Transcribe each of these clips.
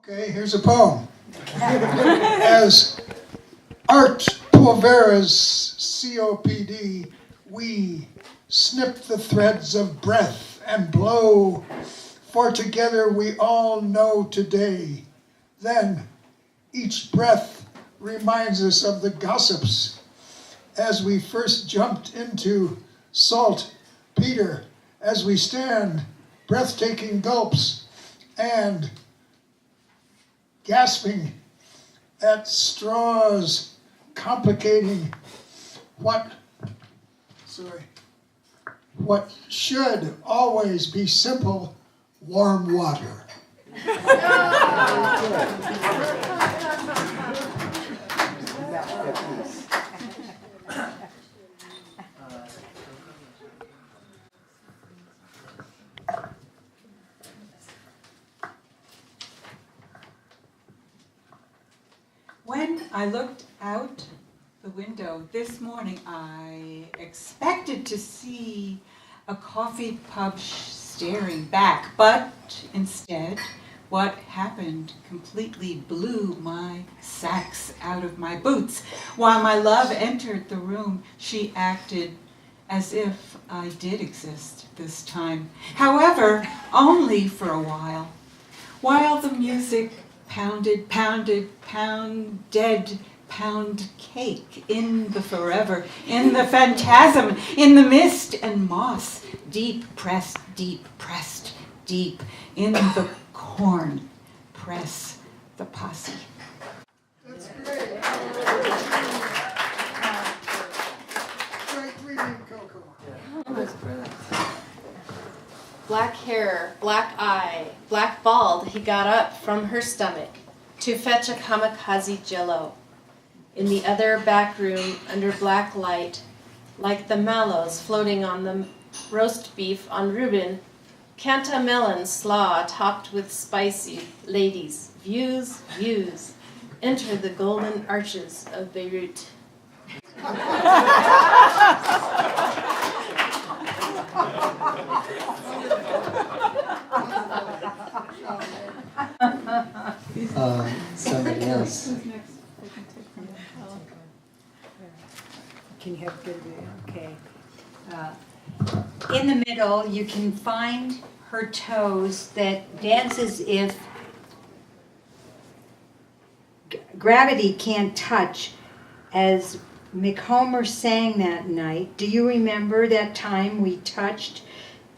Okay, here's a poem. As Art Pulvera's COPD, we snip the threads of breath and blow, for together we all know today. Then each breath reminds us of the gossips as we first jumped into salt Peter, as we stand breathtaking gulps and gasping at straws, complicating what should always be simple, warm water. When I looked out the window this morning, I expected to see a coffee pub staring back, but instead, what happened completely blew my sacks out of my boots. While my love entered the room, she acted as if I did exist this time. However, only for a while. While the music pounded, pounded, pound cake in the forever, in the phantasm, in the mist and moss, deep pressed, deep in the corn, press the posse. That's great. Great reading, Coco. Black hair, black eye, black bald, he got up from her stomach to fetch a kamikaze jello. In the other back room, under black light, like the mallows floating on the roast beef on Reuben, Kanta melon slaw topped with spicy ladies, views, enter the golden arches of Beirut. Somebody else. Can you have good video? Okay. In the middle, you can find her toes that dance as if gravity can't touch. As McHomer sang that night, do you remember that time we touched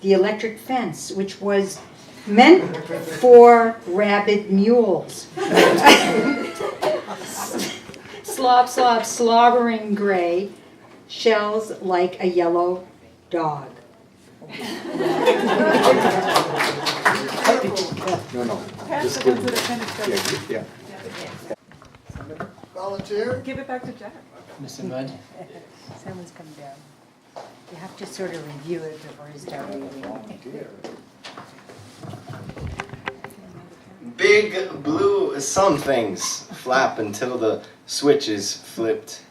the electric fence, which was meant for rabid mules? Slobbering gray, shells like a yellow dog. No. Just kidding. Yeah. Volunteer? Give it back to Jack. Mr. Mudd? Someone's come down. You have to sort of review it before you start reading. Big blue somethings flap until the switch is flipped.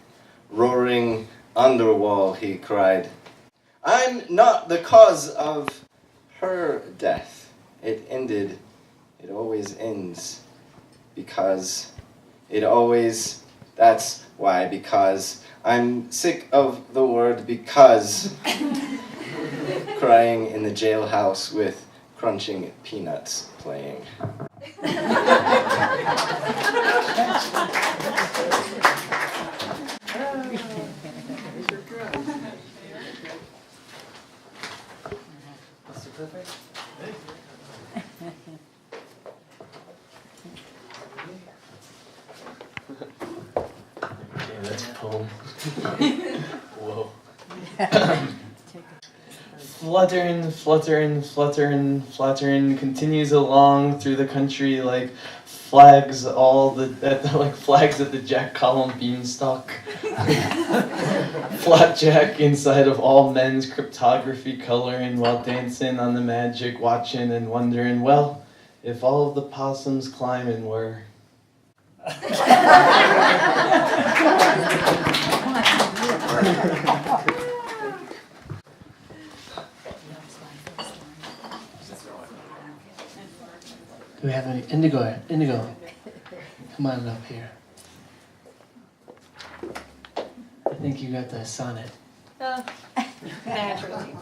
Roaring underwall, he cried. I'm not the cause of her death. It ended. It always ends. Because it always... That's why. Because I'm sick of the word because. Crying in the jailhouse with crunching peanuts playing. Mr. Clifford? Okay, that's a poem. Whoa. Fluttering continues along through the country like flags at the Jack Collom beanstalk. Flapjack inside of all men's cryptography coloring while dancing on the magic, watching and wondering, well, if all of the possums climbing were. we have any Indigo? Indigo, come on up here. I think you got the sonnet. Oh, naturally.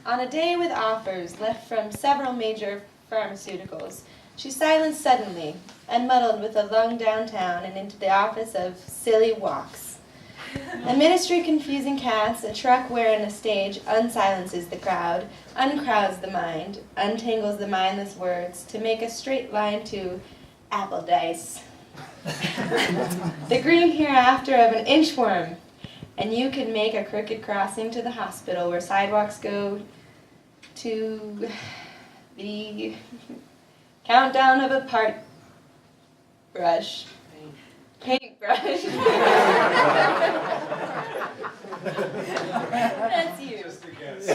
On a day with offers left from several major pharmaceuticals, she silenced suddenly and muddled with a lung downtown and into the office of Silly Walks. A ministry confusing cats, a truck wherein a stage unsilences the crowd, uncrowds the mind, untangles the mindless words to make a straight line to apple dice. The green hereafter of an inchworm, and you can make a crooked crossing to the hospital where sidewalks go to the countdown of a paintbrush. That's you. Just a guess.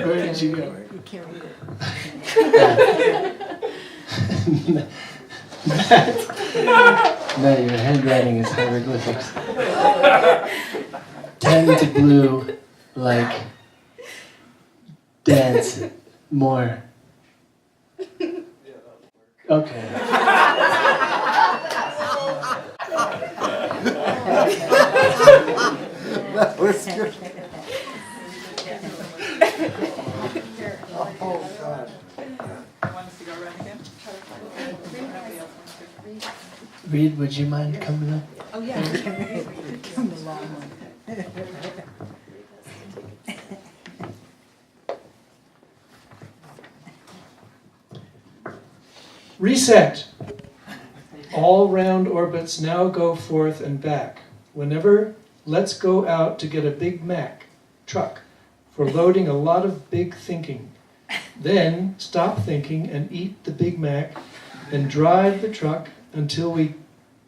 Where did you go? You can't read it. No, your handwriting is hieroglyphics. Tend to blue, like dance more. Okay. That was good. Oh, God. Want us to go around again? Nobody else wants to. Reed, would you mind coming up? Oh, yeah. Come the long one. Reset. All round orbits now go forth and back. Whenever, let's go out to get a Big Mac truck for loading a lot of big thinking. Then stop thinking and eat the Big Mac and drive the truck until we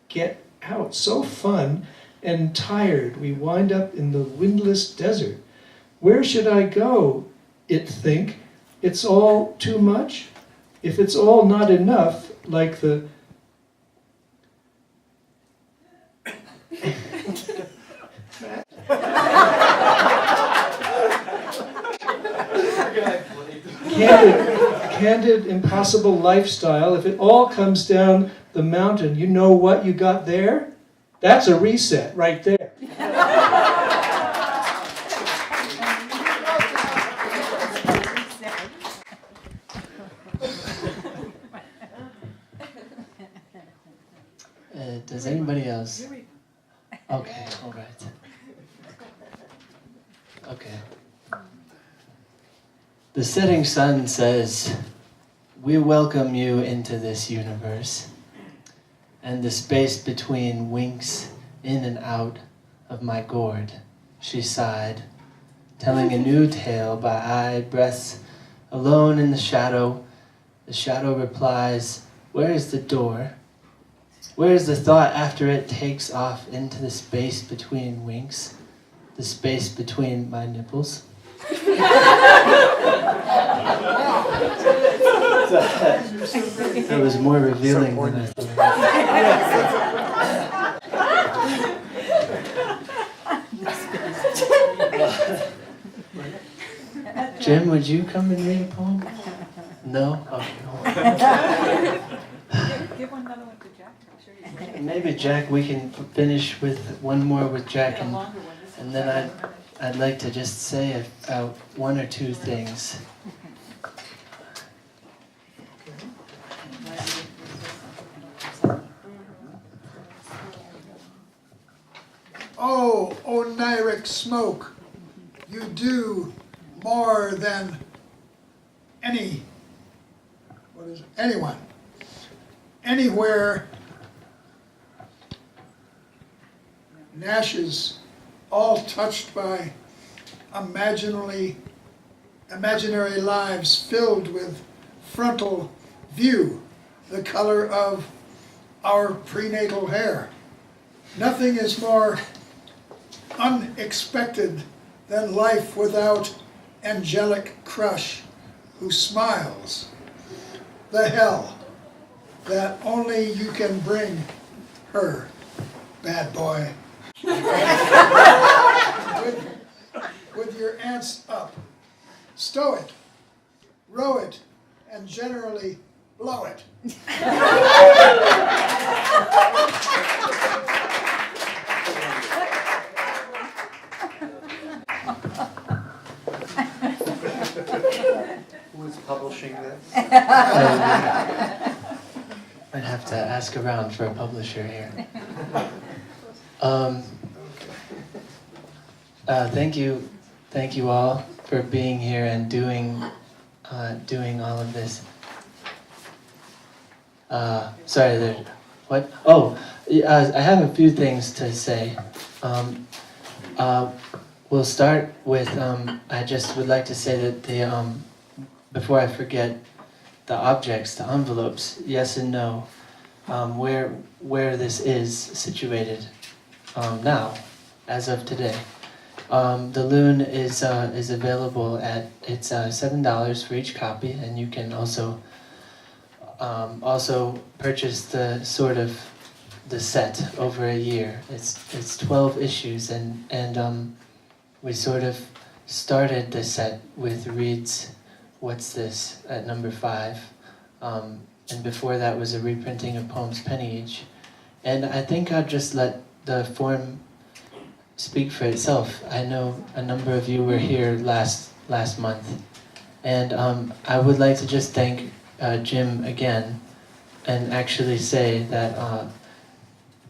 get out. So fun and tired we wind up in the windless desert. Where should I go? It think. It's all too much? If it's all not enough, like the candid, impossible lifestyle, if it all comes down the mountain, you know what you got there? That's a reset right there. Does anybody else? Okay, all right. Okay. The setting sun says, "We welcome you into this universe, and the space between winks in and out of my gourd," she sighed, telling a new tale by eye breaths alone in the shadow. The shadow replies, "Where is the door? Where is the thought after it takes off into the space between winks, the space between my nipples?" It was more revealing than I thought. Jim, would you come and read a poem? No? Okay. Give one another one to Jack. I'm sure he's ready. Maybe Jack, we can finish with one more with Jack, A longer one. This and is then 7 minutes. I'd like to just say one or two things. Oh, oniric smoke, you do more than anyone, anywhere. Nashes, all touched by imaginary lives filled with frontal view, the color of our prenatal hair. Nothing is more unexpected than life without angelic crush, who smiles, the hell that only you can bring her, bad boy. with your ants up. Stow it, row it, and generally blow it. Who's publishing this? I'd have to ask around for a publisher here. Thank you all for being here and doing all of this. What? Oh, I have a few things to say. We'll start with, I just would like to say that before I forget, the objects, the envelopes, yes and no, where this is situated now, as of today. The Loon is available at, it's $7 for each copy, and you can also purchase the set over a year. It's 12 issues, and we sort of started the set with Reed's What's This at number 5, and before that was a reprinting of Poems Penny Each. And I think I'll just let the form speak for itself. I know a number of you were here last month, and I would like to just thank Jim again, and actually say that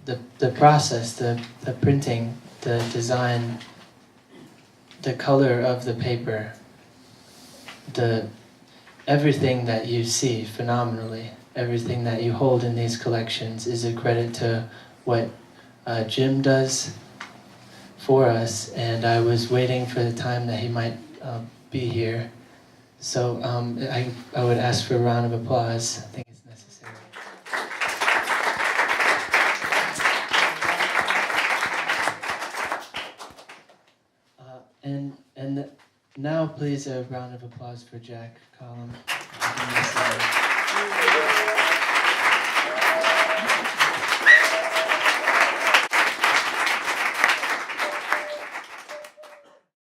the process, the printing, the design, the color of the paper, everything that you see phenomenally, everything that you hold in these collections is a credit to what Jim does for us, and I was waiting for the time that he might be here. So I would ask for a round of applause. I think it's necessary. And now please a round of applause for Jack Collom.